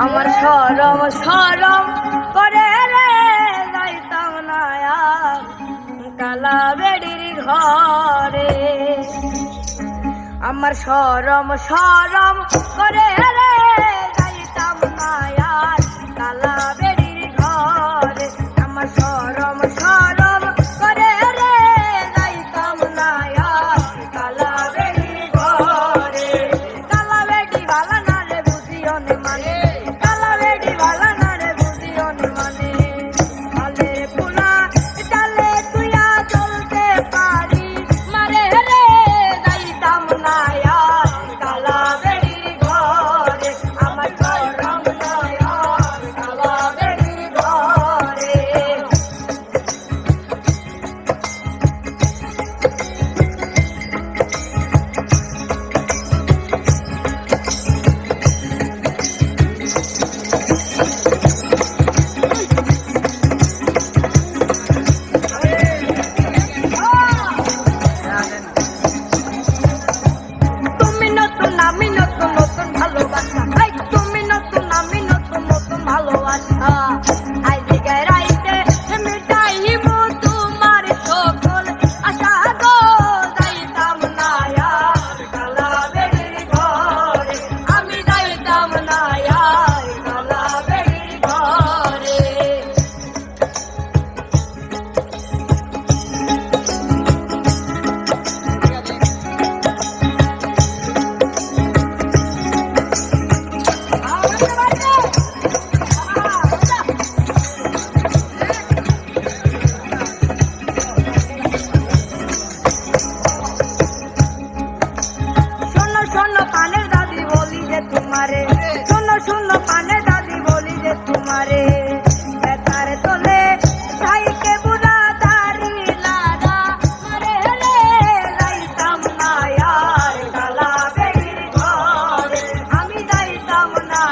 আমার শরম শরম করে রে যাইতাম না আর কালা বেড়ির ঘরে। আমার শরম শরম করে রে যাইতাম না আর কালা বেড়ির ঘরে। আমার শরম শরম করে রে যাইতাম না আর কালা বেড়ির ঘরে। কালা বেড়ি ভালা না রে বুঝিও নে মানে, কালা বেড়ি ভালা না রে বুঝিও নে মানে। ভালে পুনা চালে তুইয়া চলতে পারি মারে রে যাইতাম না আর কালা বেড়ির ঘরে। আমার শরম শরম কালা বেড়ির ঘরে। তুমি নতুন আমি নতুন নতুন ভালোবাসা, এই তুমি নতুন আমি নতুন নতুন ভালোবাসা। আজকে রাইতে মিটাইব তোমার সকল আশা গো যাইতাম না আর কালা বেড়ির ঘরে। আমি যাইতাম না আর কালা বেড়ির ঘরে। শোনো শোনো পানের দাদি বলি যে তোমারে, শোনো শোনো পানের দাদি বলি যে তোমারে। বেতার তোলে সাইকে বুড়া দাড়ি লাগা মারে রে যাইতাম না আর কালা বেড়ির ঘরে। আমি যাইতাম না